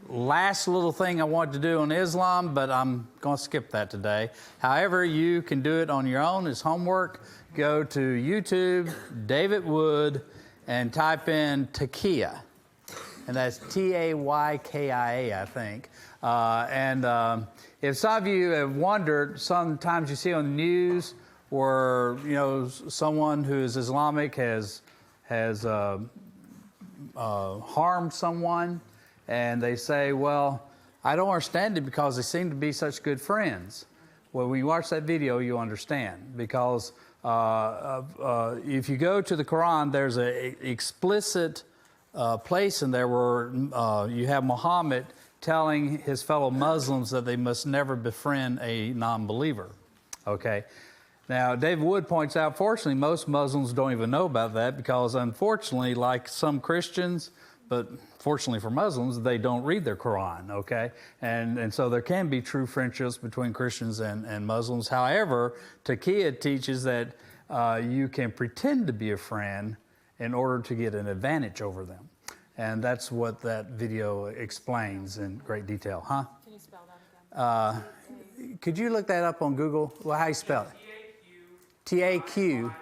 last little thing I want to do on Islam, but I'm going to skip that today. However, you can do it on your own as homework. Go to YouTube, David Wood, and type in Taqiyya. And that's Taykia, I think. If some of you have wondered, sometimes you see on the news where, you know, someone who is Islamic has harmed someone, and they say, well, I don't understand it because they seem to be such good friends. Well, when you watch that video, you'll understand, because if you go to the Quran, there's an explicit place in there where you have Muhammad telling his fellow Muslims that they must never befriend a non-believer. Okay. Now, David Wood points out, fortunately, most Muslims don't even know about that because, unfortunately, like some Christians, but fortunately for Muslims, they don't read their Quran, okay? And so there can be true friendships between Christians and Muslims. However, Taqiyya teaches that you can pretend to be a friend in order to get an advantage over them. And that's what that video explains in great detail, huh? Can you spell that again? Could you look that up on Google? Well, how do you spell it? T-A-Q.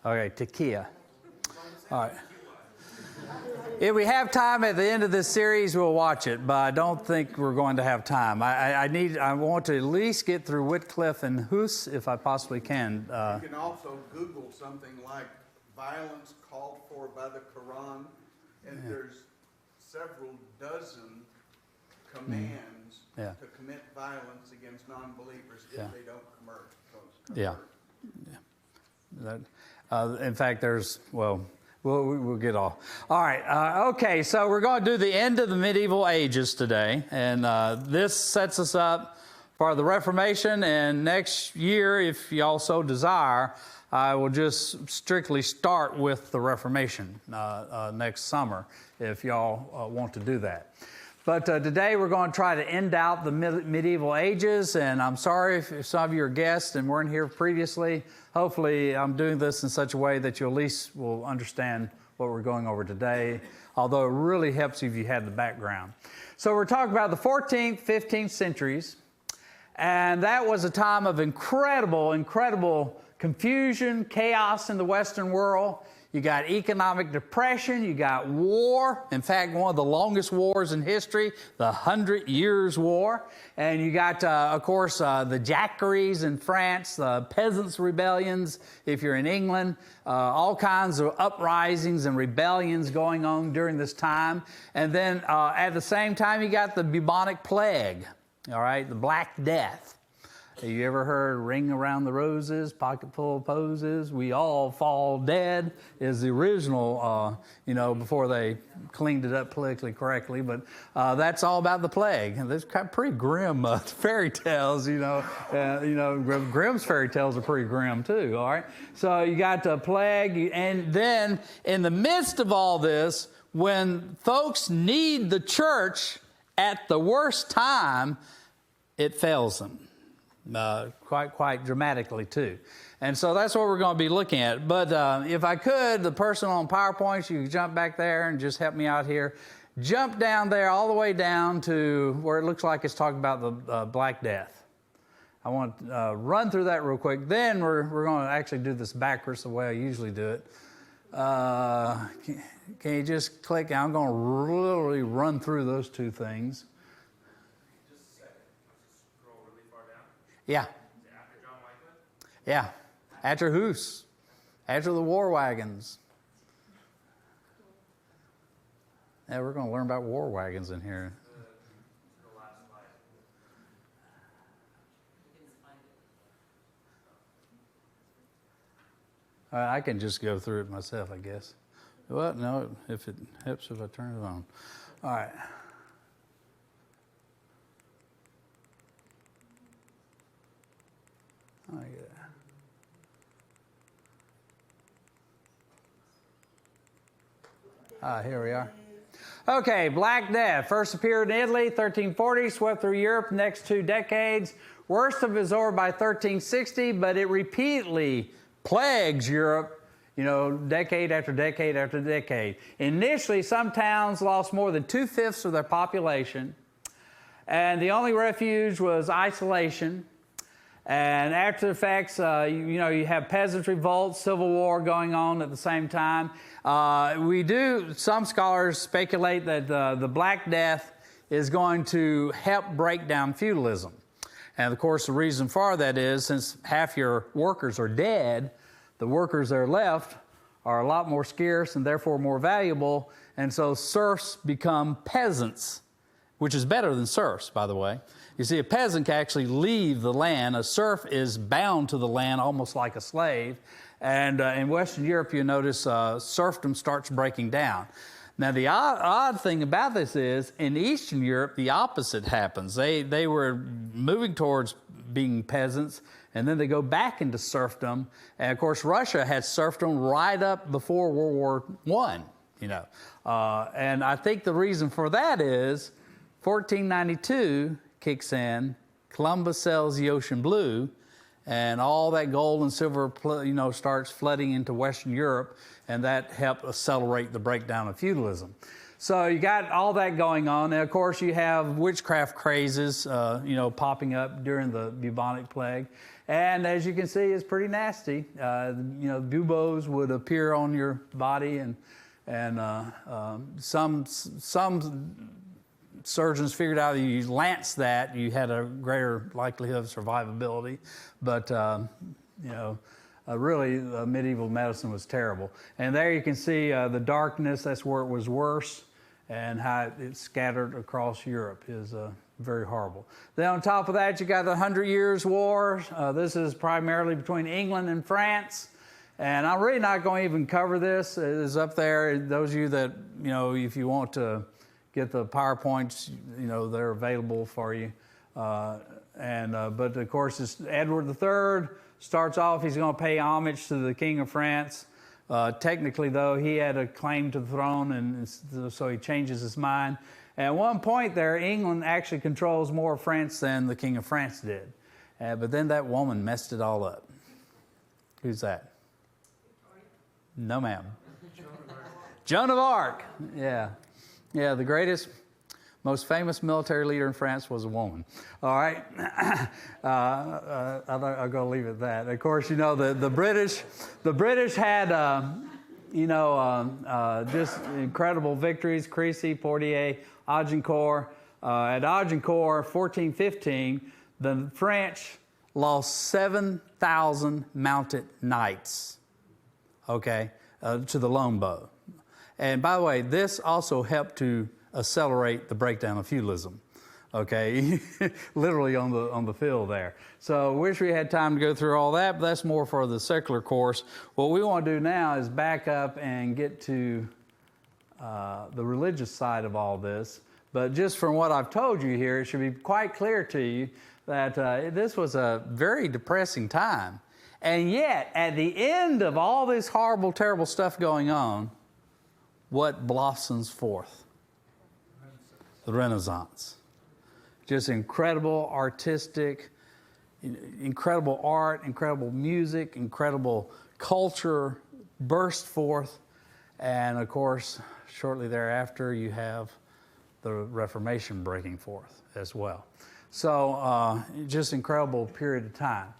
Okay, Taqiyya. All right. If we have time at the end of this series, we'll watch it, but I don't think we're going to have time. I want to at least get through Wycliffe and Hus if I possibly can. You can also Google something like violence called for by the Quran, and there's several dozen commands to commit violence against non-believers if they don't convert. In fact, there's, well, we'll get all. All right. Okay, so we're going to do the end of the medieval ages today. And this sets us up for the Reformation. And next year, if y'all so desire, I will just strictly start with the Reformation next summer, if y'all want to do that. But today we're going to try to end out the medieval ages, and I'm sorry if some of you are guests and weren't here previously. Hopefully I'm doing this in such a way that you at least will understand what we're going over today, although it really helps you if you have the background. So we're talking about the 14th, 15th centuries, and that was a time of incredible confusion, chaos in the Western world. You got economic depression, you got war, in fact, one of the longest wars in history, the 100 Years' War. And you got, of course, the Jacqueries in France, the peasants' rebellions, if you're in England, all kinds of uprisings and rebellions going on during this time. And then at the same time, you got the bubonic plague, all right, the Black Death. Have you ever heard Ring Around the Roses, Pocket Full of Posies, We All Fall Dead is the original, before they cleaned it up politically correctly. But that's all about the plague. And there's kind of pretty grim fairy tales, Grimm's fairy tales are pretty grim too, all right? So you got the plague, and then in the midst of all this, when folks need the church at the worst time, it fails them. Quite dramatically too. And so that's what we're going to be looking at. But if I could, the person on PowerPoint, you can jump back there and just help me out here. Jump down there all the way down to where it looks like it's talking about the Black Death. I want to run through that real quick. Then we're going to actually do this backwards the way I usually do it. Can you just click? I'm going to literally run through those two things. Yeah. After John Wycliffe? Yeah. After Hus. After the war wagons. Yeah, we're going to learn about war wagons in here. The last slide. All right, I can just go through it myself, I guess. Well, no, if it helps if I turn it on. All right. Oh, yeah. Here we are. Okay, Black Death. First appeared in Italy, 1340, swept through Europe the next 2 decades. Worst of it is over by 1360, but it repeatedly plagues Europe decade after decade after decade. Initially, some towns lost more than 2/5 of their population, and the only refuge was isolation. And after the effects, you have peasant revolts, civil war going on at the same time. Some scholars speculate that the Black Death is going to help break down feudalism. And of course, the reason for that is since half your workers are dead, the workers that are left are a lot more scarce and therefore more valuable. And so serfs become peasants, which is better than serfs, by the way. You see, a peasant can actually leave the land. A serf is bound to the land almost like a slave. And in Western Europe, you notice serfdom starts breaking down. Now, the odd thing about this is, in Eastern Europe, the opposite happens. They were moving towards being peasants, and then they go back into serfdom. And, of course, Russia had serfdom right up before World War I, and I think the reason for that is 1492 kicks in, Columbus sails the ocean blue, and all that gold and silver, starts flooding into Western Europe, and that helped accelerate the breakdown of feudalism. So you got all that going on, and of course you have witchcraft crazes, popping up during the bubonic plague, and as you can see, it's pretty nasty. Buboes would appear on your body, and some surgeons figured out that you lance that, you had a greater likelihood of survivability. But, really, medieval medicine was terrible. And there you can see the darkness, that's where it was worse, and how it scattered across Europe is very horrible. Then on top of that, you got the 100 Years' War. This is primarily between England and France. And I'm really not going to even cover this. It is up there. Those of you that, if you want to get the PowerPoints, they're available for you. But of course, it's Edward III starts off, he's going to pay homage to the King of France. Technically, though, he had a claim to the throne, and so he changes his mind. At one point there, England actually controls more of France than the King of France did. But then that woman messed it all up. Who's that? No, ma'am. Joan of Arc. Yeah. Yeah, the greatest, most famous military leader in France was a woman. All right, I'll go leave it at that. Of course, the British had, just incredible victories. Crécy, Poitiers, Agincourt. At Agincourt, 1415, the French lost 7,000 mounted knights. Okay, to the longbow. And by the way, this also helped to accelerate the breakdown of feudalism, okay? Literally on the field there. So wish we had time to go through all that, but that's more for the secular course. What we want to do now is back up and get to the religious side of all this. But just from what I've told you here, it should be quite clear to you that this was a very depressing time. And yet, at the end of all this horrible, terrible stuff going on, what blossoms forth? The Renaissance. Just incredible artistic, incredible art, incredible music, incredible culture burst forth. And of course, shortly thereafter, you have the Reformation breaking forth as well. So just incredible period of time.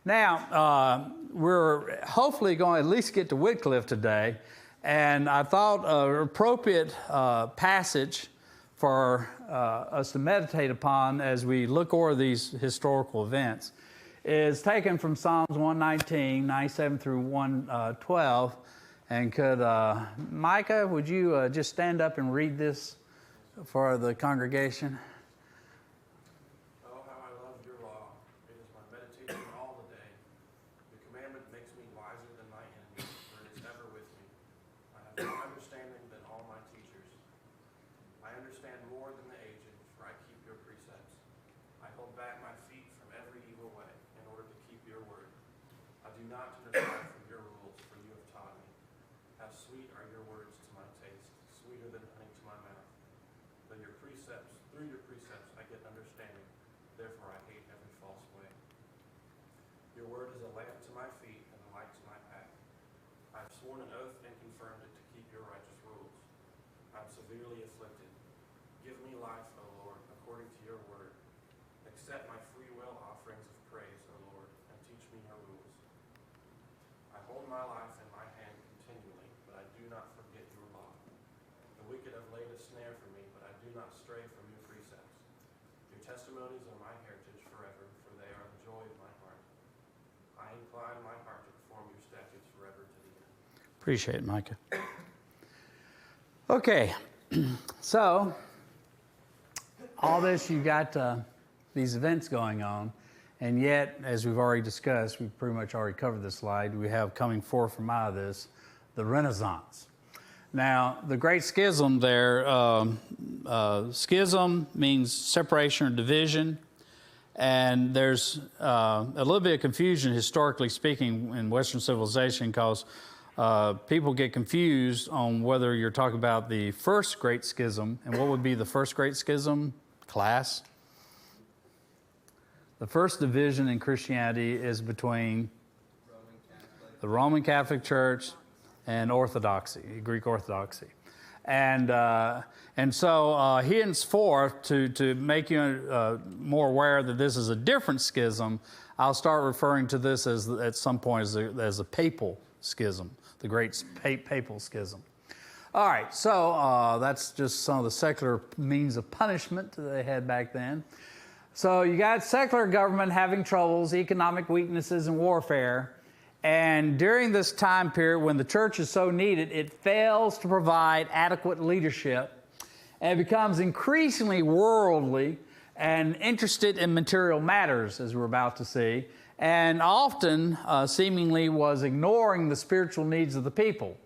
Now, we're hopefully going to at least get to Wycliffe today. And I thought an appropriate passage for us to meditate upon as we look over these historical events is taken from Psalms 119, 97 through 112. And could Micah, would you just stand up and read this for the congregation? Your word is a lamp to my feet and a light to my path. I have sworn severely afflicted. Give me life, O Lord, according to your word. Accept my free will offerings of praise, O Lord, and teach me your rules. I hold my life in my hand continually, but I do not forget your law. The wicked have laid a snare for me, but I do not stray from your precepts. Your testimonies are my heritage forever, for they are the joy of my heart. I incline my heart to perform your statutes forever to the end. Appreciate it, Micah. Okay, so all this, you've got these events going on, and yet, as we've already discussed, we've pretty much already covered this slide, we have coming forth from out of this, the Renaissance. Now, the Great Schism there, schism means separation or division, and there's a little bit of confusion, historically speaking, in Western civilization, because people get confused on whether you're talking about the first Great Schism, and what would be the first Great Schism, class? The first division in Christianity is between the Roman Catholic Church and Orthodoxy, Greek Orthodoxy. And so henceforth, to make you more aware that this is a different schism, I'll start referring to this as, at some point, as a papal schism, the Great Papal Schism. All right, so that's just some of the secular means of punishment that they had back then. So you got secular government having troubles, economic weaknesses, and warfare. And during this time period, when the church is so needed, it fails to provide adequate leadership and becomes increasingly worldly and interested in material matters, as we're about to see, and often seemingly was ignoring the spiritual needs of the people.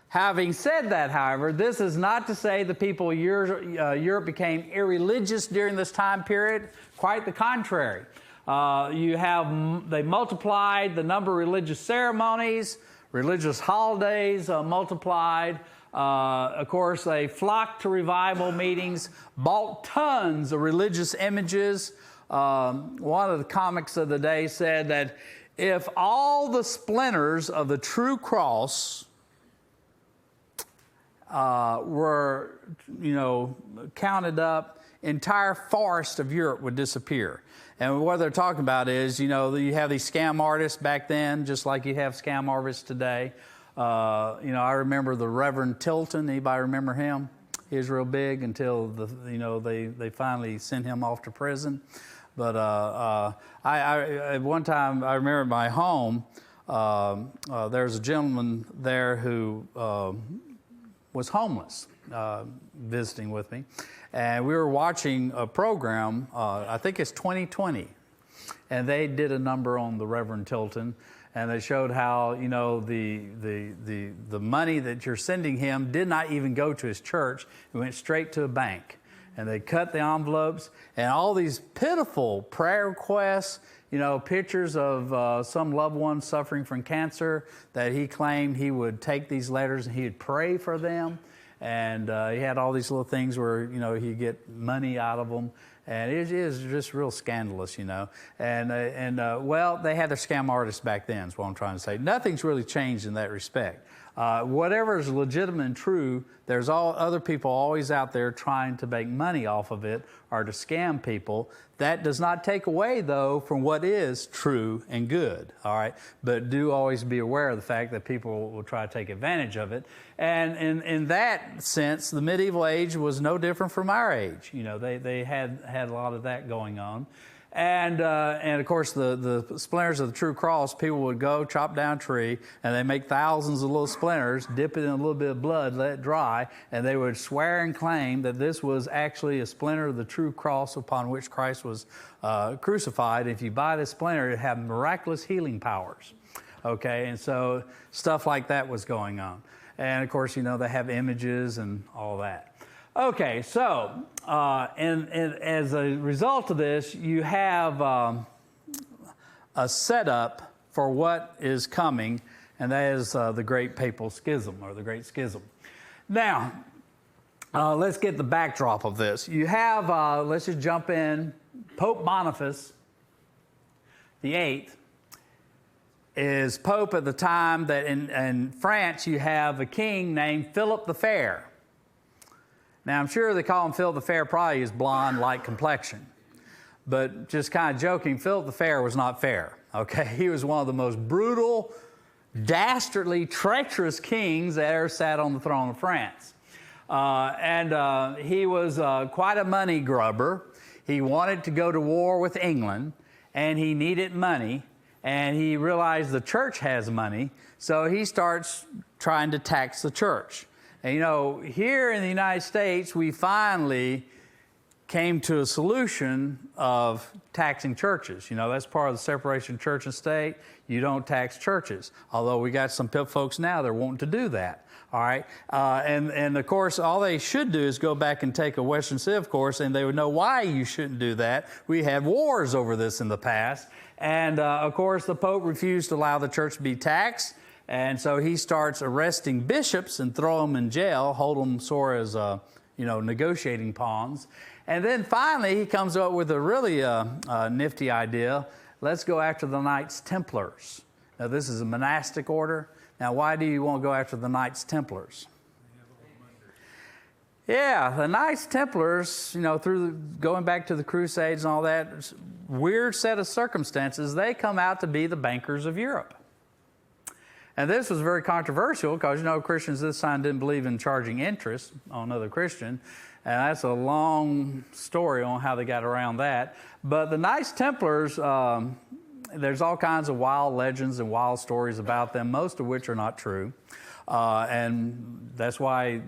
Having said that, however, this is not to say the people of Europe became irreligious during this time period. Quite the contrary. They multiplied the number of religious ceremonies, religious holidays multiplied. Of course, they flocked to revival meetings, bought tons of religious images. One of the comics of the day said that if all the splinters of the true cross were, counted up, entire forest of Europe would disappear. And what they're talking about is, you have these scam artists back then, just like you have scam artists today. I remember the Reverend Tilton. Anybody remember him? He was real big until they finally sent him off to prison. But at one time, I remember at my home, there was a gentleman there who was homeless, visiting with me. And we were watching a program, I think it's 2020, and they did a number on the Reverend Tilton, and they showed how, the money that you're sending him did not even go to his church. It went straight to a bank. And they cut the envelopes, and all these pitiful prayer requests, pictures of some loved one suffering from cancer, that he claimed he would take these letters and he would pray for them. And he had all these little things where, he'd get money out of them. And it is just real scandalous, And they had their scam artists back then, is what I'm trying to say. Nothing's really changed in that respect. Whatever is legitimate and true, there's other people always out there trying to make money off of it or to scam people. That does not take away, though, from what is true and good, all right? But do always be aware of the fact that people will try to take advantage of it. And in that sense, the medieval age was no different from our age. They had a lot of that going on. And of course, the splinters of the true cross, people would go chop down a tree, and they make thousands of little splinters, dip it in a little bit of blood, let it dry, and they would swear and claim that this was actually a splinter of the true cross upon which Christ was crucified. If you buy this splinter, it had miraculous healing powers. Okay, and so stuff like that was going on. And of course, they have images and all that. Okay, so and as a result of this, you have a setup for what is coming, and that is the Great Papal Schism, or the Great Schism. Now, let's get the backdrop of this. You have, let's just jump in, Pope Boniface VIII is Pope at the time that in France you have a king named Philip the Fair. Now, I'm sure they call him Philip the Fair, probably his blonde-like complexion. But just kind of joking, Philip the Fair was not fair, okay? He was one of the most brutal, dastardly, treacherous kings that ever sat on the throne of France. He was quite a money grubber. He wanted to go to war with England, and he needed money, and he realized the church has money, so he starts trying to tax the church. And you know, here in the United States, we finally came to a solution of taxing churches. You know, that's part of the separation of church and state. You don't tax churches. Although we got some folks now that are wanting to do that. All right. And of course, all they should do is go back and take a Western Civ course, and they would know why you shouldn't do that. We had wars over this in the past. And of course, the Pope refused to allow the church to be taxed. And so he starts arresting bishops and throw them in jail, hold them sort of as, negotiating pawns. And then finally, he comes up with a really nifty idea. Let's go after the Knights Templars. Now, this is a monastic order. Now, why do you want to go after the Knights Templars? Yeah, the Knights Templars, going back to the Crusades and all that weird set of circumstances, they come out to be the bankers of Europe. And this was very controversial because, Christians this time didn't believe in charging interest on another Christian. And that's a long story on how they got around that. But the Knights Templars, there's all kinds of wild legends and wild stories about them, most of which are not true. And that's why,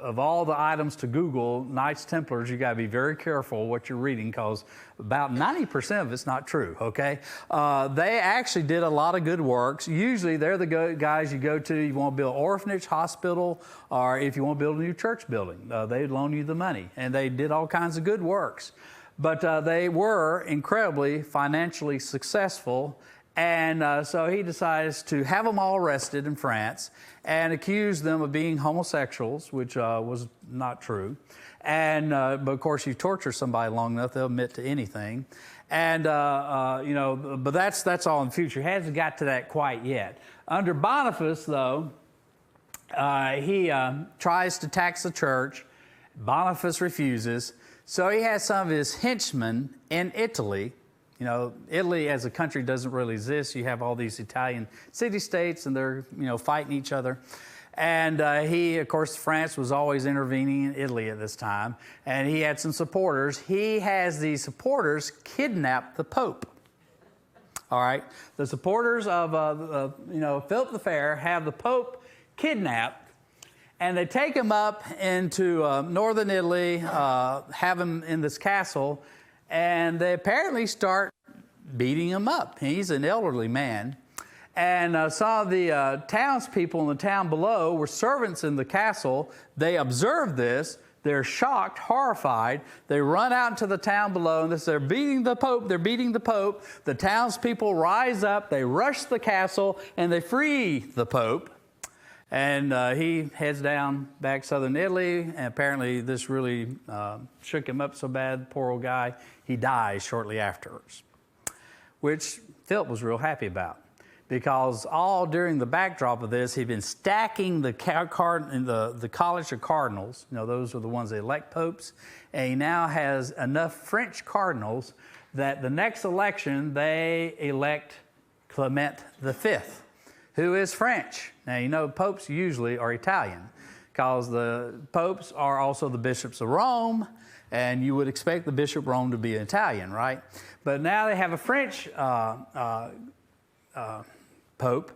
of all the items to Google, Knights Templars, you got to be very careful what you're reading because about 90% of it's not true, okay? They actually did a lot of good works. Usually they're the guys you go to, you want to build an orphanage, hospital, or if you want to build a new church building, they'd loan you the money. And they did all kinds of good works. But they were incredibly financially successful. And so he decides to have them all arrested in France and accuse them of being homosexuals, which was not true. And but of course, you torture somebody long enough, they'll admit to anything. And but that's all in the future. He hasn't got to that quite yet. Under Boniface, though, he tries to tax the church. Boniface refuses. So he has some of his henchmen in Italy. Italy as a country doesn't really exist. You have all these Italian city-states, and they're, fighting each other. And of course, France was always intervening in Italy at this time. And he had some supporters. He has these supporters kidnap the Pope. All right? The supporters of, Philip the Fair have the Pope kidnapped. And they take him up into northern Italy, have him in this castle, and they apparently start beating him up. He's an elderly man. And some of the townspeople in the town below were servants in the castle. They observe this. They're shocked, horrified. They run out into the town below, and they're beating the Pope. They're beating the Pope. The townspeople rise up. They rush the castle, and they free the Pope. And he heads down back southern Italy, and apparently this really shook him up so bad, poor old guy, he dies shortly afterwards, which Philip was real happy about, because all during the backdrop of this, he'd been stacking the college of cardinals. Those are the ones that elect popes, and he now has enough French cardinals that the next election they elect Clement V, who is French. Now, popes usually are Italian because the popes are also the bishops of Rome, and you would expect the Bishop of Rome to be Italian, right? But now they have a French pope.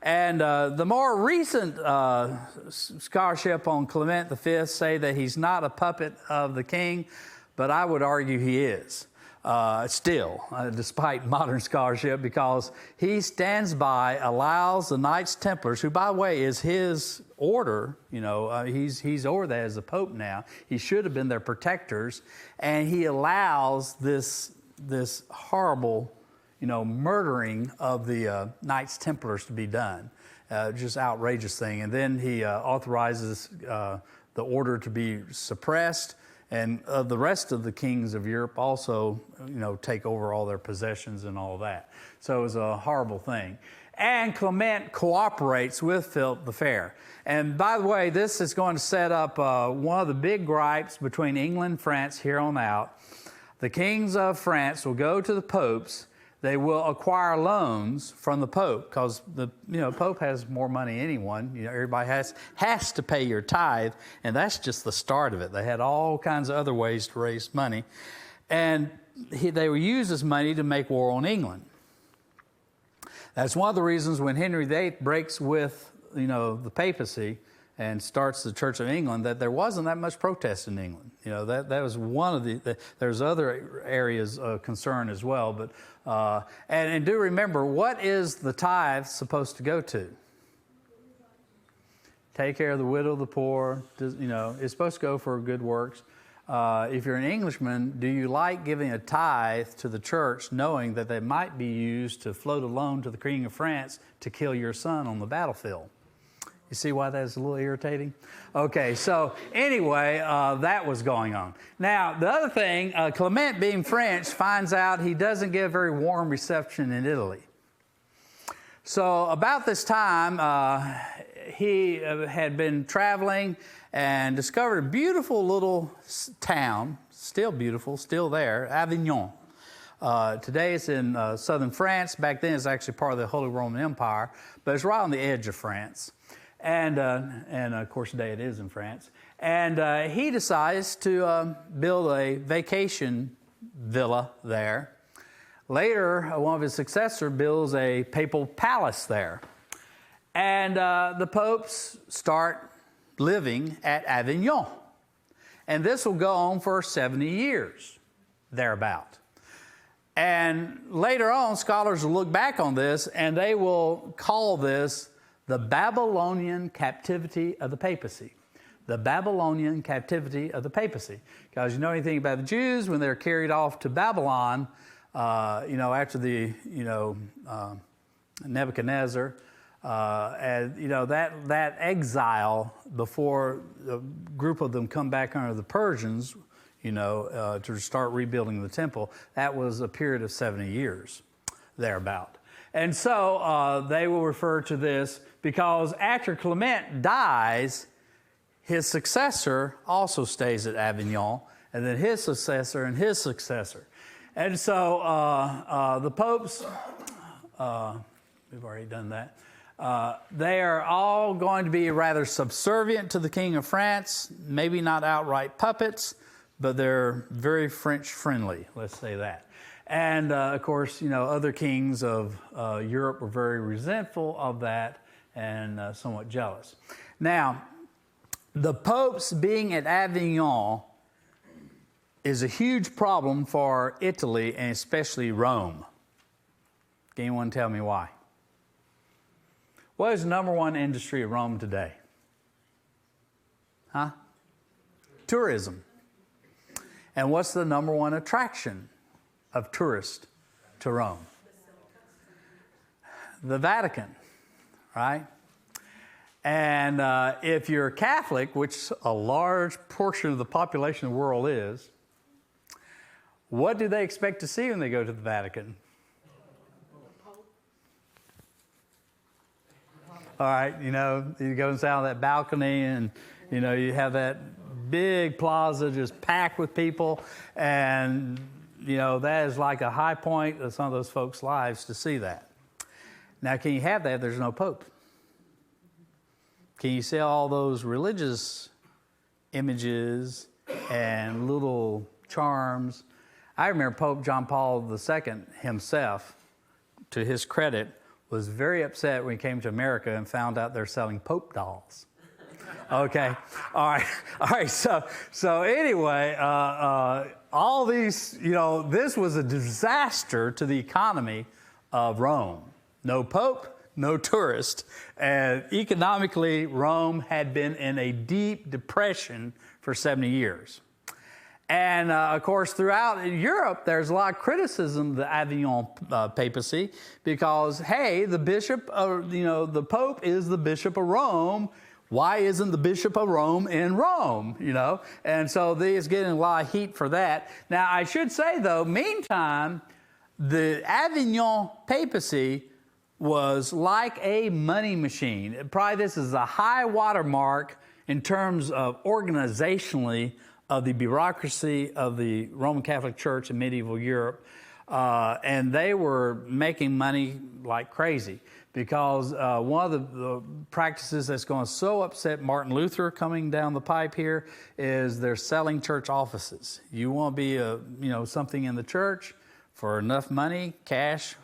And the more recent scholarship on Clement V say that he's not a puppet of the king, but I would argue he is. Still, despite modern scholarship, because he stands by, allows the Knights Templars, who, by the way, is his order, he's over that as the Pope now. He should have been their protectors, and he allows this horrible, murdering of the Knights Templars to be done. Just outrageous thing. And then he authorizes the order to be suppressed. And the rest of the kings of Europe also, take over all their possessions and all that. So it was a horrible thing. And Clement cooperates with Philip the Fair. And by the way, this is going to set up one of the big gripes between England and France here on out. The kings of France will go to the popes. They will acquire loans from the Pope because the Pope has more money than anyone. Everybody has to pay your tithe, and that's just the start of it. They had all kinds of other ways to raise money, and they will use this money to make war on England. That's one of the reasons when Henry VIII breaks with the papacy and starts the Church of England, that there wasn't that much protest in England. That was one of there's other areas of concern as well. But and do remember, what is the tithe supposed to go to? Take care of the widow, the poor. It's supposed to go for good works. If you're an Englishman, do you like giving a tithe to the church knowing that they might be used to float a loan to the King of France to kill your son on the battlefield? You see why that's a little irritating? Okay, so anyway, that was going on. Now, the other thing, Clement, being French, finds out he doesn't get a very warm reception in Italy. So about this time, he had been traveling and discovered a beautiful little town, still beautiful, still there, Avignon. Today it's in southern France. Back then it's actually part of the Holy Roman Empire, but it's right on the edge of France. And of course today it is in France. And he decides to build a vacation villa there. Later, one of his successors builds a papal palace there. And the popes start living at Avignon. And this will go on for 70 years, thereabout. And later on, scholars will look back on this and they will call this the Babylonian captivity of the papacy. The Babylonian captivity of the papacy. Because you know anything about the Jews, when they're carried off to Babylon, after the, Nebuchadnezzar, and that exile before a group of them come back under the Persians, to start rebuilding the temple, that was a period of 70 years, thereabout. And so they will refer to this because after Clement dies, his successor also stays at Avignon, and then his successor and his successor. And so the popes, we've already done that, they are all going to be rather subservient to the King of France, maybe not outright puppets, but they're very French friendly, let's say that. And of course, other kings of Europe were very resentful of that and somewhat jealous. Now, the popes being at Avignon is a huge problem for Italy and especially Rome. Can anyone tell me why? What is the number one industry of Rome today? Tourism. And what's the number one attraction of tourists to Rome? The Vatican, right? And if you're Catholic, which a large portion of the population of the world is, what do they expect to see when they go to the Vatican? All right, you go and sit on that balcony and, you have that big plaza just packed with people. And, that is like a high point of some of those folks' lives to see that. Now, can you have that if there's no Pope? Can you see all those religious images and little charms? I remember Pope John Paul II himself, to his credit, was very upset when he came to America and found out they're selling Pope dolls. Okay, all right. So anyway, all these, this was a disaster to the economy of Rome. No Pope, no tourist, and economically, Rome had been in a deep depression for 70 years. And of course, throughout Europe, there's a lot of criticism of the Avignon papacy because, hey, the bishop, the Pope is the Bishop of Rome. Why isn't the Bishop of Rome in Rome, And so he's getting a lot of heat for that. Now, I should say, though, meantime, the Avignon papacy was like a money machine. Probably this is a high watermark in terms of organizationally of the bureaucracy of the Roman Catholic Church in medieval Europe. And they were making money like crazy because one of the practices that's going to so upset Martin Luther coming down the pipe here is they're selling church offices. You want to be something in the church for enough money, cash,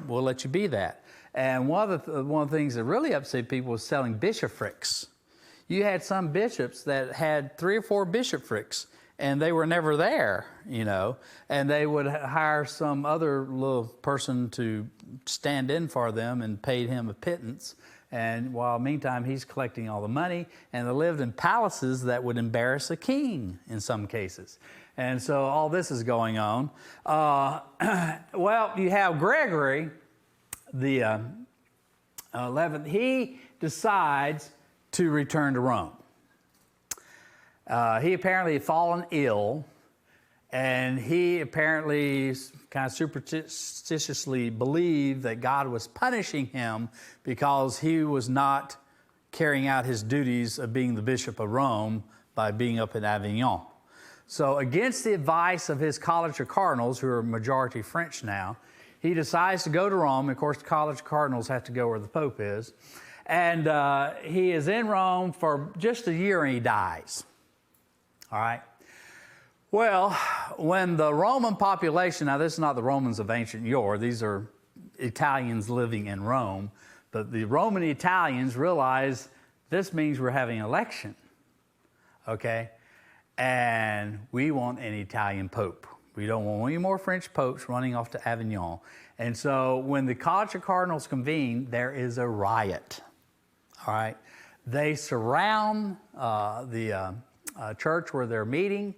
we'll let you be that. And one of the things that really upset people was selling bishoprics. You had some bishops that had 3 or 4 bishoprics, and they were never there, and they would hire some other little person to stand in for them and paid him a pittance. And while meantime, he's collecting all the money, and they lived in palaces that would embarrass a king in some cases. And so all this is going on. Well, you have Gregory, the 11th. He decides to return to Rome. He apparently had fallen ill, and he apparently kind of superstitiously believed that God was punishing him because he was not carrying out his duties of being the Bishop of Rome by being up in Avignon. So against the advice of his College of Cardinals, who are majority French now, he decides to go to Rome. Of course, the College of Cardinals have to go where the Pope is. And he is in Rome for just a year and he dies. All right. Well, when the Roman population, now this is not the Romans of ancient yore, these are Italians living in Rome, but the Roman Italians realize this means we're having an election. Okay? And we want an Italian Pope. We don't want any more French popes running off to Avignon. And so when the College of Cardinals convene, there is a riot. All right? They surround the church where they're meeting.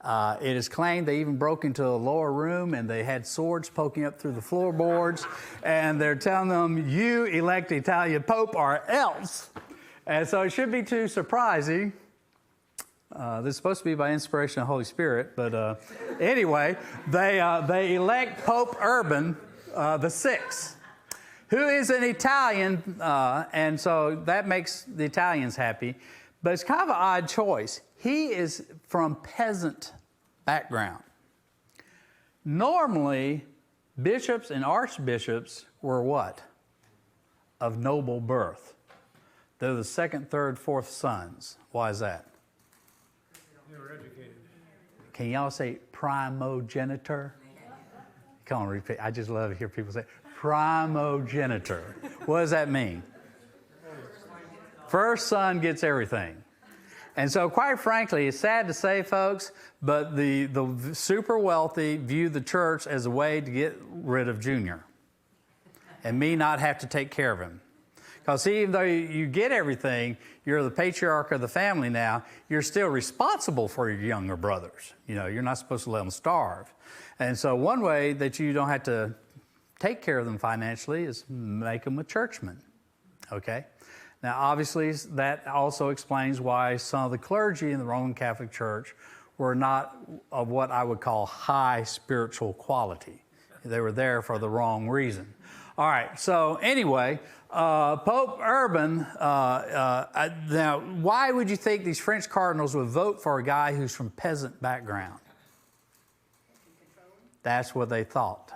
It is claimed they even broke into a lower room and they had swords poking up through the floorboards. And they're telling them, you elect the Italian Pope or else. And so it shouldn't be too surprising. This is supposed to be by inspiration of the Holy Spirit, but anyway, they elect Pope Urban the Sixth, who is an Italian, and so that makes the Italians happy. But it's kind of an odd choice. He is from peasant background. Normally, bishops and archbishops were what? Of noble birth. They're the second, third, fourth sons. Why is that? They were educated. Can y'all say primogenitor? Come on, repeat. I just love to hear people say primogenitor. What does that mean? First son gets everything. And so quite frankly, it's sad to say, folks, but the super wealthy view the church as a way to get rid of Junior and me not have to take care of him. Because even though you get everything, you're the patriarch of the family now, you're still responsible for your younger brothers. You're not supposed to let them starve. And so one way that you don't have to take care of them financially is make them a churchman, okay? Now, obviously, that also explains why some of the clergy in the Roman Catholic Church were not of what I would call high spiritual quality. They were there for the wrong reason. All right, so anyway, Pope Urban, now, why would you think these French cardinals would vote for a guy who's from peasant background? That's what they thought.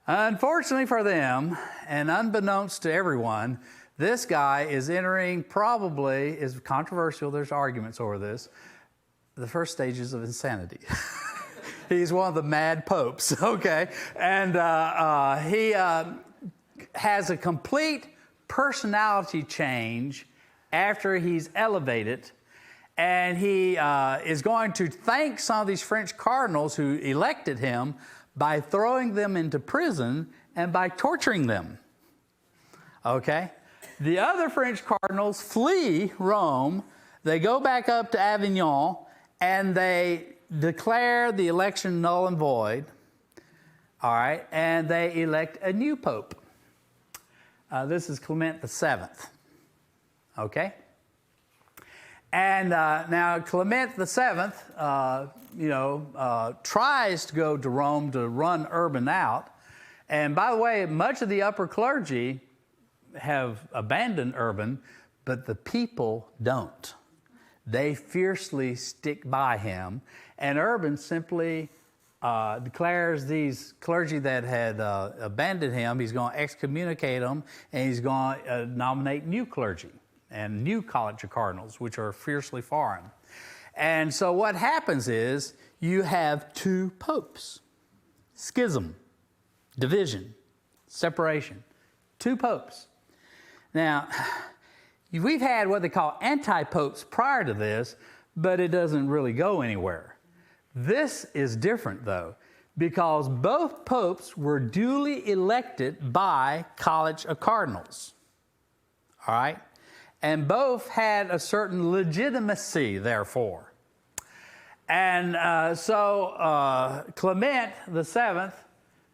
Unfortunately for them, and unbeknownst to everyone, this guy is entering probably, is controversial, there's arguments over this, the first stages of insanity. He's one of the mad popes, okay? And he has a complete personality change after he's elevated, and he is going to thank some of these French cardinals who elected him by throwing them into prison and by torturing them, okay? The other French cardinals flee Rome. They go back up to Avignon, and they declare the election null and void, all right, and they elect a new pope. This is Clement VII, okay? And now Clement VII, tries to go to Rome to run Urban out, And by the way, much of the upper clergy have abandoned Urban, but the people don't. They fiercely stick by him. And Urban simply declares these clergy that had abandoned him, he's going to excommunicate them, and he's going to nominate new clergy and new college of cardinals, which are fiercely foreign. And so what happens is you have two popes. Schism, division, separation. Two popes. Now, we've had what they call anti-popes prior to this, but it doesn't really go anywhere. This is different, though, because both popes were duly elected by College of Cardinals. All right? And both had a certain legitimacy, therefore. And so Clement VII,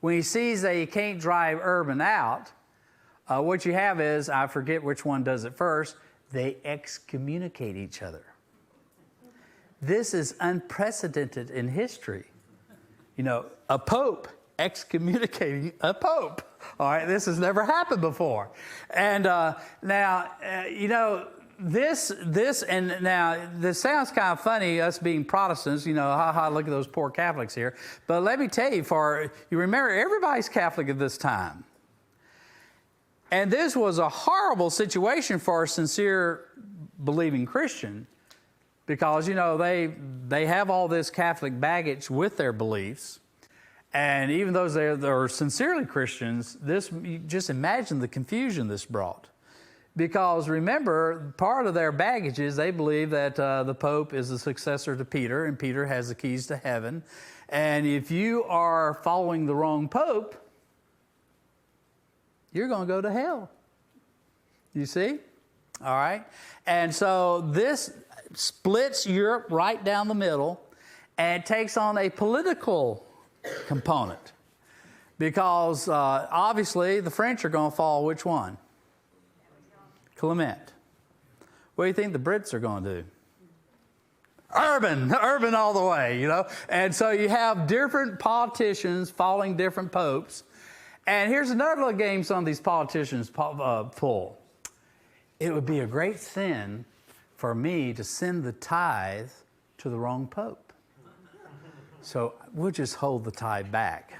when he sees that he can't drive Urban out, what you have is, I forget which one does it first, they excommunicate each other. This is unprecedented in history. You know, a pope excommunicating a pope. All right, this has never happened before. And now, you know, this sounds kind of funny, us being Protestants, you know, look at those poor Catholics here. But let me tell you, you remember, everybody's Catholic at this time. And this was a horrible situation for a sincere believing Christian, because, you know, they have all this Catholic baggage with their beliefs. And even though they're sincerely Christians, you just imagine the confusion this brought. Because remember, part of their baggage is they believe that the Pope is the successor to Peter, and Peter has the keys to heaven. And if you are following the wrong Pope, you're going to go to hell. You see? All right? And so this splits Europe right down the middle, and it takes on a political component. Because obviously the French are going to follow which one? Clement. What do you think the Brits are going to do? Urban all the way, you know. And so you have different politicians following different popes. And here's another little game some of these politicians pull. It would be a great sin for me to send the tithe to the wrong pope. So we'll just hold the tithe back,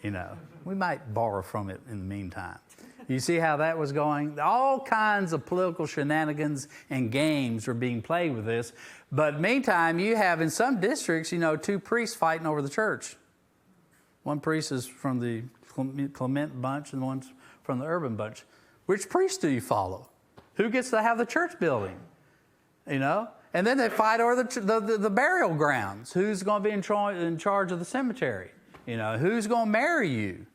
you know. We might borrow from it in the meantime. You see how that was going? All kinds of political shenanigans and games were being played with this. But meantime, you have in some districts, you know, two priests fighting over the church. One priest is from the Clement bunch and one's from the Urban bunch. Which priest do you follow? Who gets to have the church building? You know? And then they fight over the burial grounds. Who's going to be in charge of the cemetery? You know, who's going to marry you?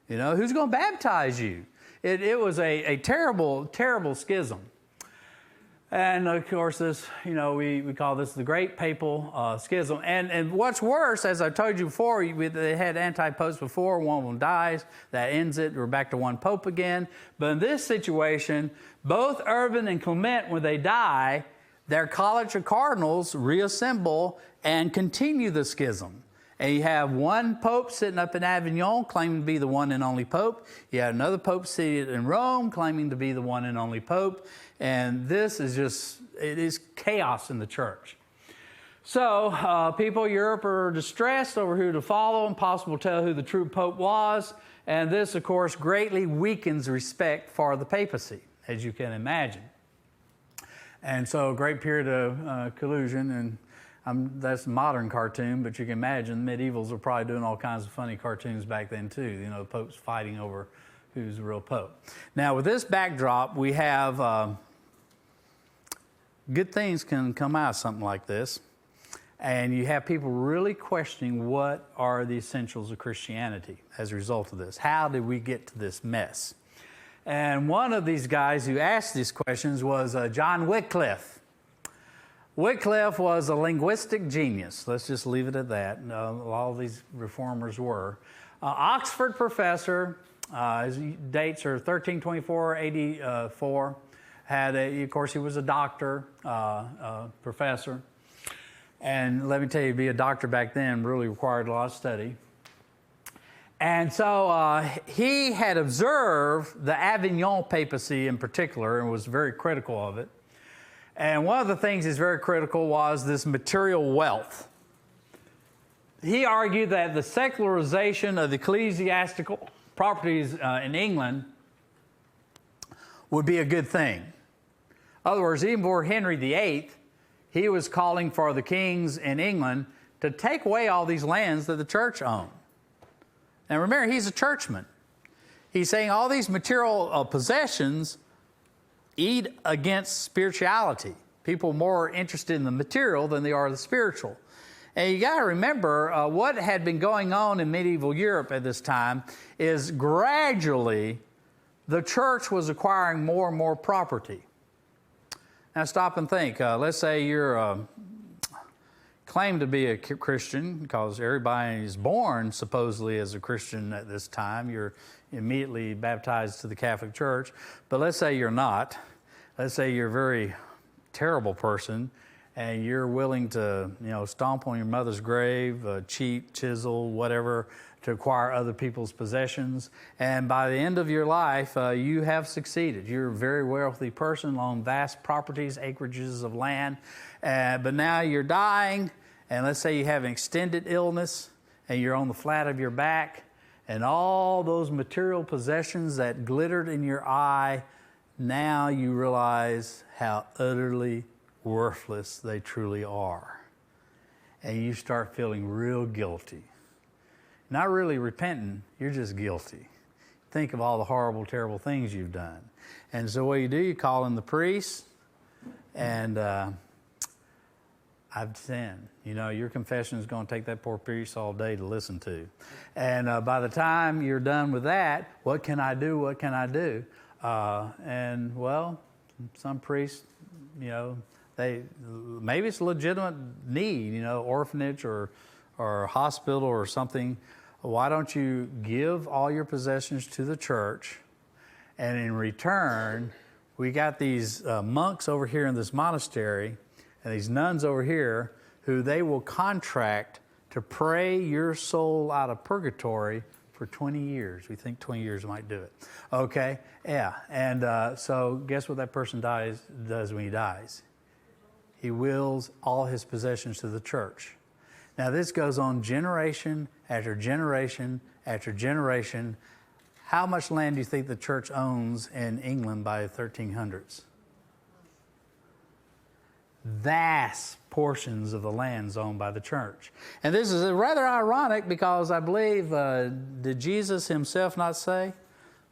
You know, who's going to baptize you? It was a terrible, terrible schism. And of course, this, you know, we call this the Great Papal Schism. And what's worse, as I told you before, they had anti-popes before. One of them dies. That ends it. We're back to one pope again. But in this situation, both Urban and Clement, when they die, their College of Cardinals reassemble and continue the schism. And you have one pope sitting up in Avignon claiming to be the one and only pope. You have another pope seated in Rome claiming to be the one and only pope. And this is it is chaos in the church. So people in Europe are distressed over who to follow, impossible to tell who the true pope was. And this, of course, greatly weakens respect for the papacy, as you can imagine. And so a great period of collusion, and that's a modern cartoon, but you can imagine the medievals were probably doing all kinds of funny cartoons back then too. You know, the popes fighting over who's the real pope. Now, with this backdrop, we have good things can come out of something like this. And you have people really questioning what are the essentials of Christianity as a result of this. How did we get to this mess? And one of these guys who asked these questions was John Wycliffe. Wycliffe was a linguistic genius. Let's just leave it at that. All these reformers were. Oxford professor, his dates are 1324, 84. Of course, he was a doctor, professor. And let me tell you, to be a doctor back then really required a lot of study. And so he had observed the Avignon papacy in particular and was very critical of it. And one of the things he's very critical was this material wealth. He argued that the secularization of the ecclesiastical properties in England would be a good thing. In other words, even before Henry VIII, he was calling for the kings in England to take away all these lands that the church owned. Now remember, he's a churchman. He's saying all these material possessions eat against spirituality. People are more interested in the material than they are the spiritual. And you got to remember, what had been going on in medieval Europe at this time is gradually the church was acquiring more and more property. Now stop and think. Let's say you're claim to be a Christian, because everybody is born supposedly as a Christian at this time. You're immediately baptized to the Catholic Church. But let's say you're not. Let's say you're a very terrible person and you're willing to, stomp on your mother's grave, cheat, chisel, whatever, to acquire other people's possessions. And by the end of your life, you have succeeded. You're a very wealthy person on vast properties, acreages of land. But now you're dying, and let's say you have an extended illness, and you're on the flat of your back, and all those material possessions that glittered in your eye, now you realize how utterly worthless they truly are. And you start feeling real guilty. Not really repenting, you're just guilty. Think of all the horrible, terrible things you've done. And so what you do, you call in the priest, and I've sinned. Your confession is going to take that poor priest all day to listen to. And by the time you're done with that, what can I do? What can I do? Some priests, maybe it's a legitimate need, orphanage or hospital or something. Why don't you give all your possessions to the church, and in return, we got these monks over here in this monastery and these nuns over here who they will contract to pray your soul out of purgatory for 20 years. We think 20 years might do it. Okay? Yeah. And so guess what that person does when he dies? He wills all his possessions to the church. Now this goes on generation after generation after generation. How much land do you think the church owns in England by the 1300s? Vast portions of the lands owned by the church. And this is rather ironic because I believe, did Jesus himself not say,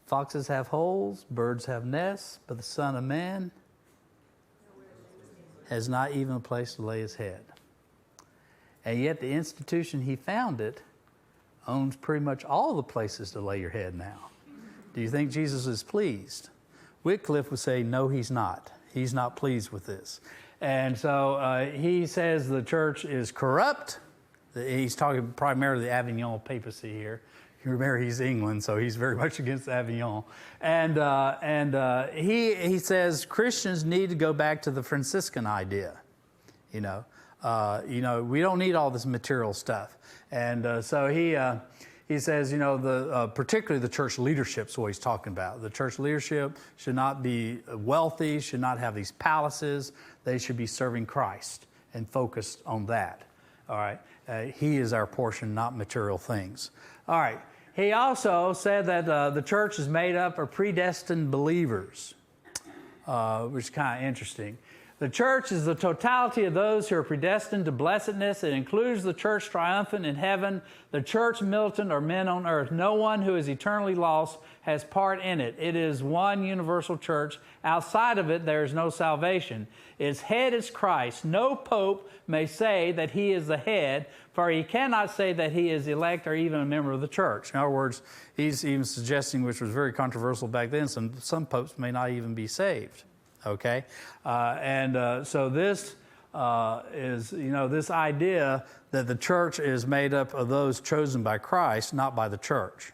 foxes have holes, birds have nests, but the Son of Man has not even a place to lay his head. And yet the institution he founded owns pretty much all the places to lay your head now. Do you think Jesus is pleased? Wycliffe would say, no, he's not. He's not pleased with this. And so he says the church is corrupt. He's talking primarily the Avignon papacy here. You remember he's England, so he's very much against Avignon. And he says Christians need to go back to the Franciscan idea. We don't need all this material stuff. And so he says, particularly the church leadership is what he's talking about. The church leadership should not be wealthy, should not have these palaces. They should be serving Christ and focused on that. All right. He is our portion, not material things. All right. He also said that the church is made up of predestined believers, which is kind of interesting. The church is the totality of those who are predestined to blessedness. It includes the church triumphant in heaven, the church militant, or men on earth. No one who is eternally lost has part in it. It is one universal church. Outside of it, there is no salvation. Its head is Christ. No pope may say that he is the head, for he cannot say that he is elect or even a member of the church. In other words, he's even suggesting, which was very controversial back then, some popes may not even be saved. Okay, so this is, this idea that the church is made up of those chosen by Christ, not by the church.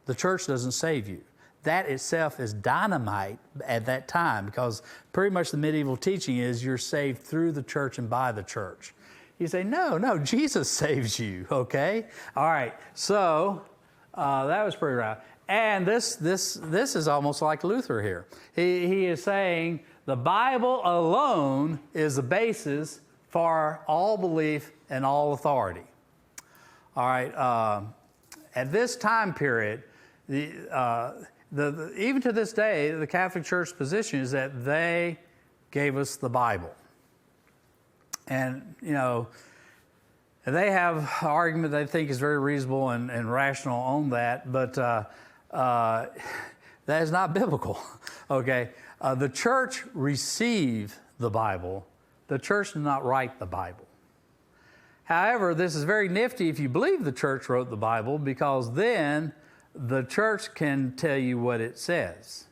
The church doesn't save you. That itself is dynamite at that time, because pretty much the medieval teaching is you're saved through the church and by the church. You say, no, Jesus saves you, okay? All right, so That was pretty right. And this is almost like Luther here. He is saying the Bible alone is the basis for all belief and all authority. All right. At this time period, even to this day, the Catholic Church position is that they gave us the Bible. And, they have an argument they think is very reasonable and rational on that, but that is not biblical, okay? The church received the Bible. The church did not write the Bible. However, this is very nifty if you believe the church wrote the Bible, because then the church can tell you what it says,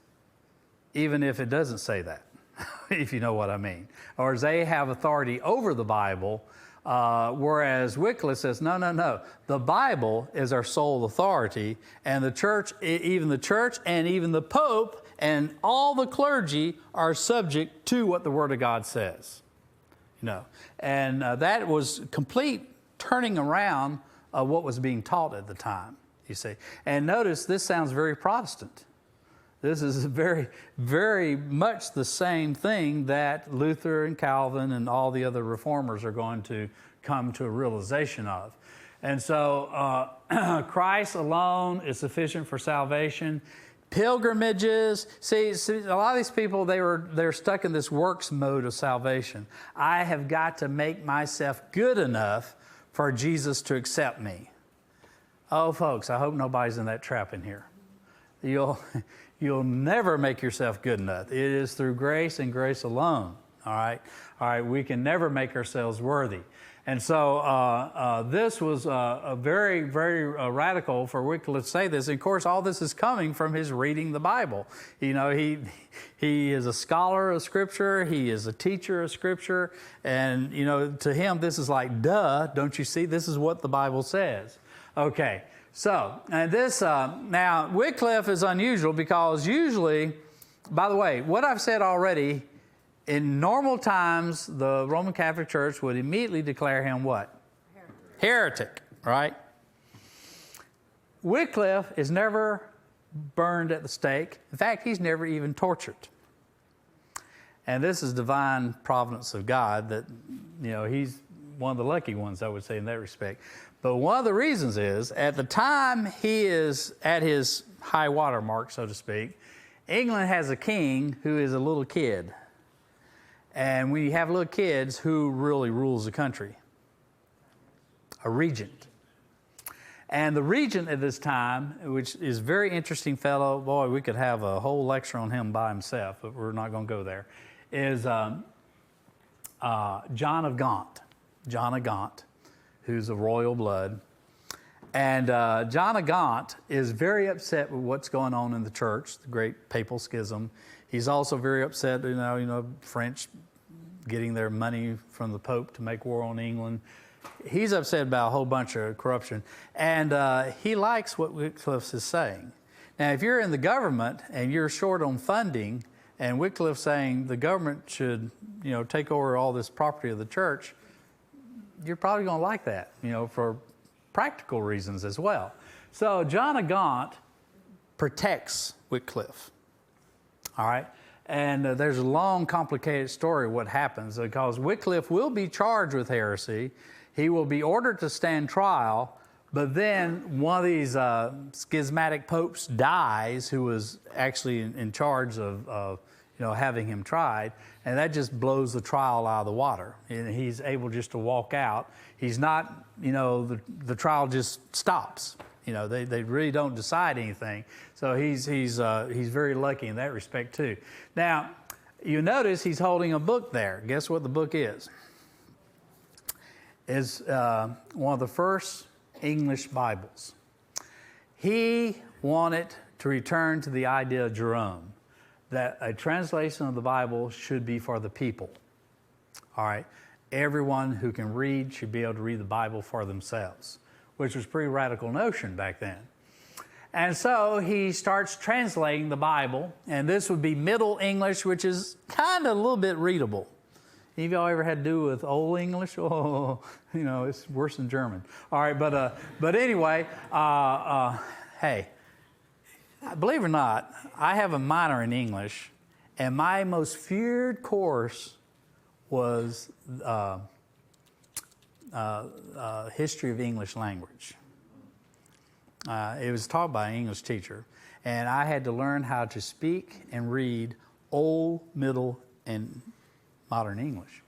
even if it doesn't say that, if you know what I mean. Or they have authority over the Bible, whereas Wycliffe says, no. The Bible is our sole authority, and the church and even the Pope and all the clergy are subject to what the Word of God says. And that was complete turning around of what was being taught at the time, you see. And notice, this sounds very Protestant. This is very, very much the same thing that Luther and Calvin and all the other reformers are going to come to a realization of. And so Christ alone is sufficient for salvation. Pilgrimages, see, a lot of these people, they're stuck in this works mode of salvation. I have got to make myself good enough for Jesus to accept me. Oh, folks, I hope nobody's in that trap in here. You'll never make yourself good enough. It is through grace and grace alone. All right. We can never make ourselves worthy. And so this was very, very radical for Wycliffe to say this. And of course, all this is coming from his reading the Bible. He is a scholar of Scripture. He is a teacher of Scripture. And, to him, this is like, duh, don't you see? This is what the Bible says. Okay. So, and this, now, Wycliffe is unusual because usually, by the way, what I've said already, in normal times, the Roman Catholic Church would immediately declare him what? Heretic, right? Wycliffe is never burned at the stake. In fact, he's never even tortured. And this is divine providence of God that, he's one of the lucky ones, I would say, in that respect. But one of the reasons is, at the time he is at his high water mark, so to speak, England has a king who is a little kid. And we have little kids, who really rules the country? A regent. And the regent at this time, which is a very interesting fellow, boy, we could have a whole lecture on him by himself, but we're not going to go there, is John of Gaunt. John of Gaunt, who's of royal blood. And John of Gaunt is very upset with what's going on in the church, the great papal schism. He's also very upset, French getting their money from the Pope to make war on England. He's upset about a whole bunch of corruption. And he likes what Wycliffe is saying. Now, if you're in the government and you're short on funding, and Wycliffe's saying the government should, take over all this property of the church, you're probably going to like that, for practical reasons as well. So John of Gaunt protects Wycliffe. All right? And there's a long, complicated story of what happens, because Wycliffe will be charged with heresy. He will be ordered to stand trial, but then one of these schismatic popes dies, who was actually in charge of having him tried, and that just blows the trial out of the water. And he's able just to walk out. He's not, the trial just stops. They really don't decide anything. So he's very lucky in that respect too. Now, you notice he's holding a book there. Guess what the book is? It's one of the first English Bibles. He wanted to return to the idea of Jerome, that a translation of the Bible should be for the people. All right? Everyone who can read should be able to read the Bible for themselves, which was a pretty radical notion back then. And so he starts translating the Bible, and this would be Middle English, which is kind of a little bit readable. Any of y'all ever had to do with Old English? Oh, it's worse than German. All right, but anyway, hey, believe it or not, I have a minor in English, and my most feared course was history of English language. It was taught by an English teacher, and I had to learn how to speak and read Old, Middle, and Modern English.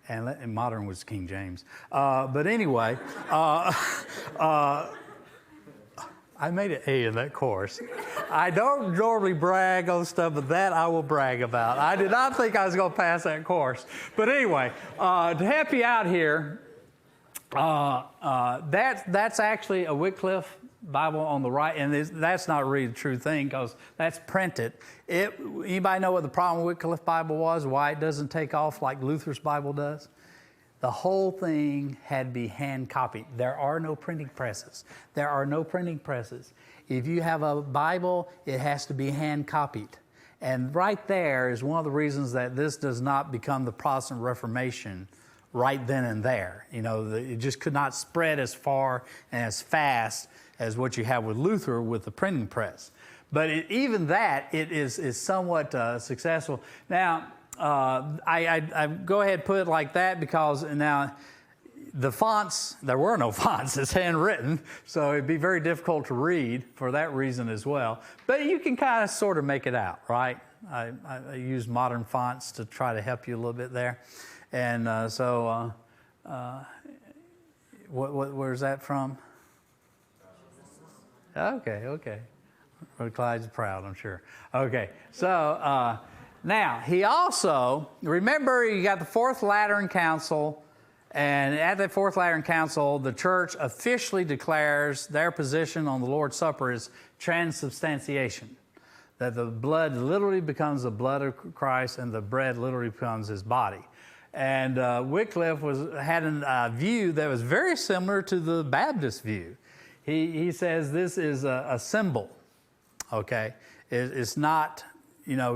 And modern was King James. But anyway, I made an A in that course. I don't normally brag on stuff, but that I will brag about. I did not think I was going to pass that course. But anyway, to help you out here, that's actually a Wycliffe Bible on the right, and that's not really the true thing because that's printed. Anybody know what the problem with Wycliffe Bible was? Why it doesn't take off like Luther's Bible does? The whole thing had to be hand copied. There are no printing presses. There are no printing presses. If you have a Bible, it has to be hand copied. And right there is one of the reasons that this does not become the Protestant Reformation right then and there. You know, it just could not spread as far and as fast as what you have with Luther with the printing press. But even that, it is somewhat successful. Now, I go ahead and put it like that because now the fonts, there were no fonts. It's handwritten, so it'd be very difficult to read for that reason as well. But you can kind of sort of make it out, right? I use modern fonts to try to help you a little bit there. And where's that from? Okay. Well, Clyde's proud, I'm sure. Okay, so now he also, remember you got the Fourth Lateran Council, and at the Fourth Lateran Council, the church officially declares their position on the Lord's Supper is transubstantiation, that the blood literally becomes the blood of Christ and the bread literally becomes his body. And Wycliffe had a view that was very similar to the Baptist view. He says this is a symbol, okay? It's not,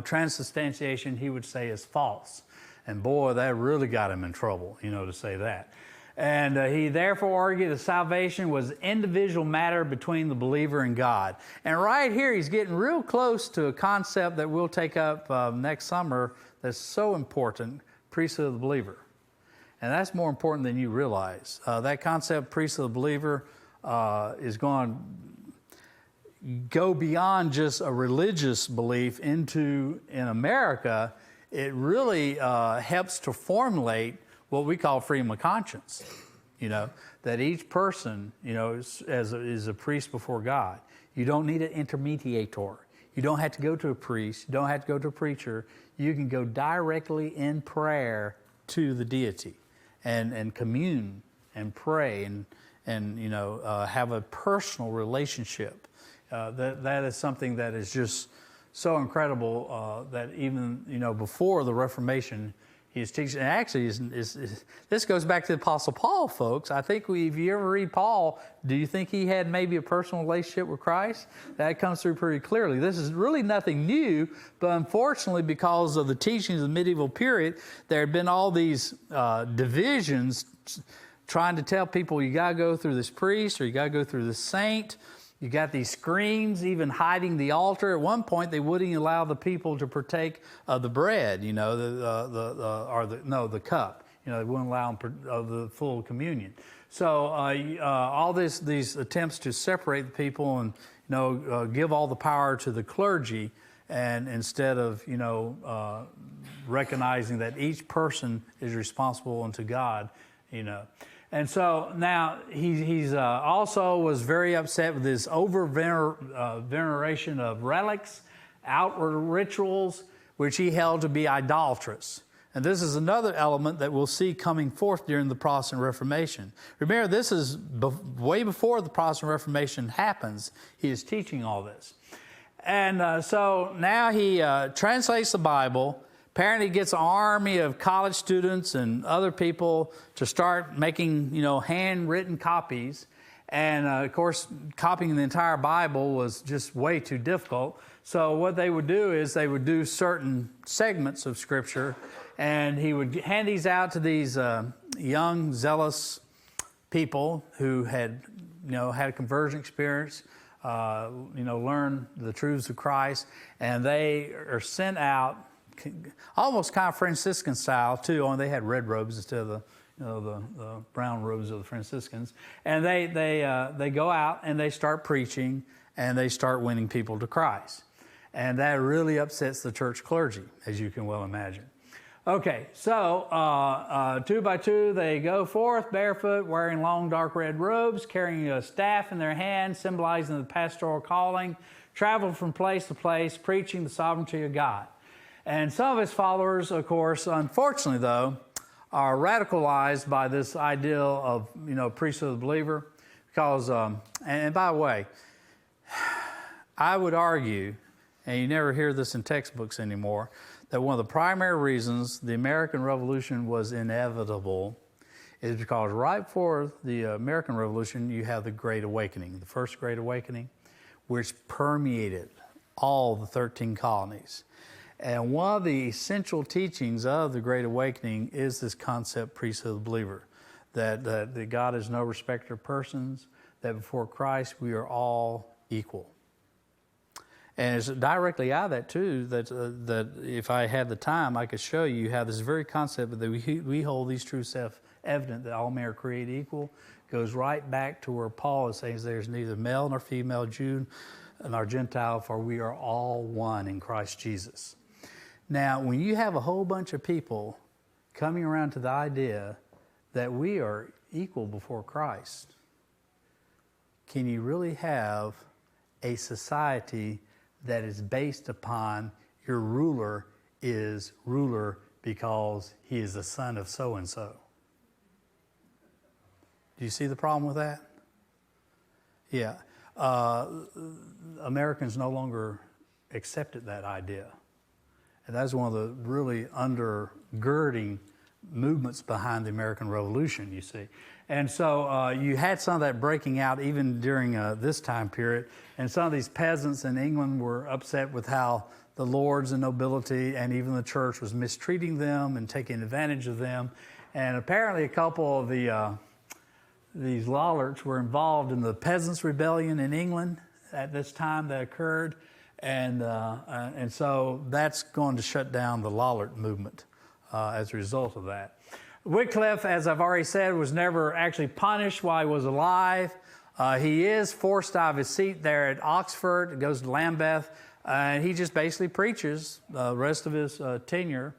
transubstantiation, he would say, is false. And boy, that really got him in trouble, to say that. And he therefore argued that salvation was individual matter between the believer and God. And right here, he's getting real close to a concept that we'll take up next summer that's so important, priesthood of the believer. And that's more important than you realize. That concept, priesthood of the believer, is going to go beyond just a religious belief into, in America, it really helps to formulate what we call freedom of conscience, that each person, is a priest before God. You don't need an intermediator. You don't have to go to a priest. You don't have to go to a preacher. You can go directly in prayer to the deity and commune and pray and have a personal relationship. That is something that is just so incredible that even, before the Reformation, he's teaching. And actually, this goes back to the Apostle Paul, folks. I think if you ever read Paul, do you think he had maybe a personal relationship with Christ? That comes through pretty clearly. This is really nothing new, but unfortunately, because of the teachings of the medieval period, there had been all these divisions trying to tell people you got to go through this priest or you got to go through this saint. You got these screens even hiding the altar. At one point, they wouldn't allow the people to partake of the bread, the cup. They wouldn't allow them of the full communion. So all these attempts to separate the people and give all the power to the clergy, and instead of recognizing that each person is responsible unto God, And so now he's also was very upset with this veneration of relics, outward rituals, which he held to be idolatrous. And this is another element that we'll see coming forth during the Protestant Reformation. Remember, this is way before the Protestant Reformation happens. He is teaching all this. And so now he translates the Bible. Apparently gets an army of college students and other people to start making, handwritten copies. And, of course, copying the entire Bible was just way too difficult. So what they would do is they would do certain segments of Scripture, and he would hand these out to these young, zealous people who had, had a conversion experience, learn the truths of Christ, and they are sent out, almost kind of Franciscan style too. Only they had red robes instead of the brown robes of the Franciscans, and they go out and they start preaching and they start winning people to Christ, and that really upsets the church clergy, as you can well imagine. Okay, so 2 by 2, they go forth barefoot, wearing long dark red robes, carrying a staff in their hand, symbolizing the pastoral calling, travel from place to place, preaching the sovereignty of God. And some of his followers, of course, unfortunately though, are radicalized by this ideal of, priesthood of the believer. Because, and by the way, I would argue, and you never hear this in textbooks anymore, that one of the primary reasons the American Revolution was inevitable is because right before the American Revolution, you have the Great Awakening, the first Great Awakening, which permeated all the 13 colonies. And one of the essential teachings of the Great Awakening is this concept, priesthood of the believer, that God is no respecter of persons, that before Christ we are all equal. And it's directly out of that too, that if I had the time, I could show you how this very concept that we hold these truths self-evident, that all men are created equal, goes right back to where Paul is saying there's neither male nor female, Jew nor Gentile, for we are all one in Christ Jesus. Now, when you have a whole bunch of people coming around to the idea that we are equal before Christ, can you really have a society that is based upon your ruler is ruler because he is the son of so-and-so? Do you see the problem with that? Yeah. Americans no longer accepted that idea. And that's one of the really undergirding movements behind the American Revolution, you see. And so you had some of that breaking out even during this time period. And some of these peasants in England were upset with how the lords and nobility and even the church was mistreating them and taking advantage of them. And apparently a couple of these Lollards were involved in the Peasants' Rebellion in England at this time that occurred. And so that's going to shut down the Lollard movement as a result of that. Wycliffe, as I've already said, was never actually punished while he was alive. He is forced out of his seat there at Oxford, goes to Lambeth, and he just basically preaches the rest of his tenure.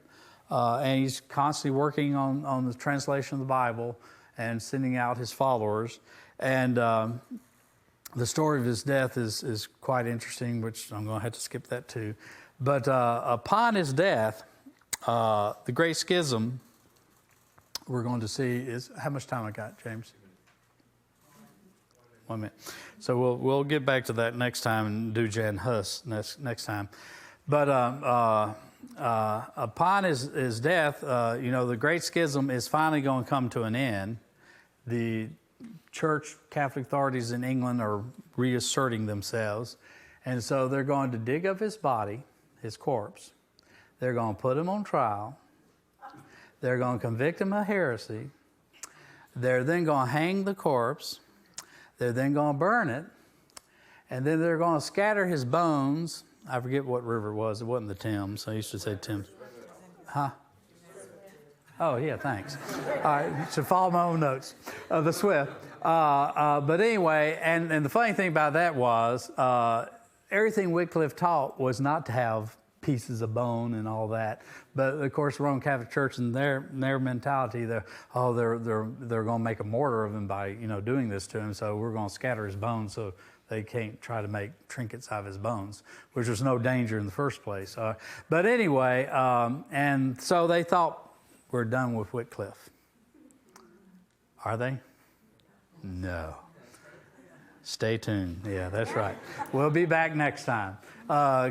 And he's constantly working on the translation of the Bible and sending out his followers. And the story of his death is quite interesting, which I'm going to have to skip that too. But upon his death, the Great Schism, we're going to see is, how much time I got, James? 1 minute. So we'll get back to that next time and do Jan Hus next time. But upon his death, the Great Schism is finally going to come to an end. The Church, Catholic authorities in England are reasserting themselves. And so they're going to dig up his body, his corpse. They're going to put him on trial. They're going to convict him of heresy. They're then going to hang the corpse. They're then going to burn it. And then they're going to scatter his bones. I forget what river it was. It wasn't the Thames. I used to say Thames. Huh? Oh, yeah, thanks. All right, should follow my own notes. The Swift. But anyway, and the funny thing about that was everything Wycliffe taught was not to have pieces of bone and all that. But of course, the Roman Catholic Church and their mentality, they're going to make a martyr of him by doing this to him. So we're going to scatter his bones so they can't try to make trinkets out of his bones, which was no danger in the first place. But anyway, and so they thought we're done with Wycliffe. Are they? No. Stay tuned. Yeah, that's right. We'll be back next time.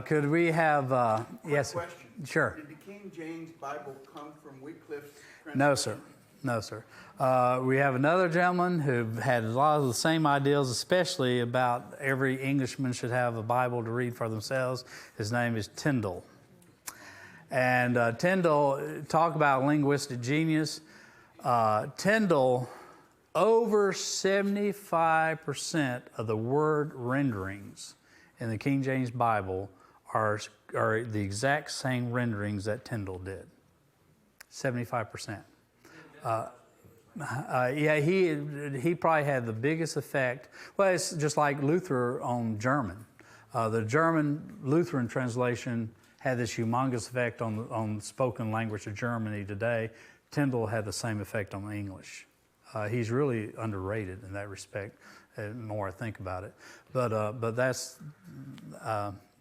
Could we have, yes, sir. Question. Sure. Did the King James Bible come from Wycliffe's translation? No, sir. No, sir. We have another gentleman who had a lot of the same ideals, especially about every Englishman should have a Bible to read for themselves. His name is Tyndall. And Tyndall, talk about linguistic genius. Tyndall over 75% of the word renderings in the King James Bible are the exact same renderings that Tyndale did. 75%. Yeah, he probably had the biggest effect. Well, it's just like Luther on German. The German Lutheran translation had this humongous effect on the spoken language of Germany today. Tyndale had the same effect on English. He's really underrated in that respect, the more I think about it. But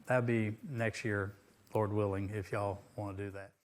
that'll be next year, Lord willing, if y'all want to do that.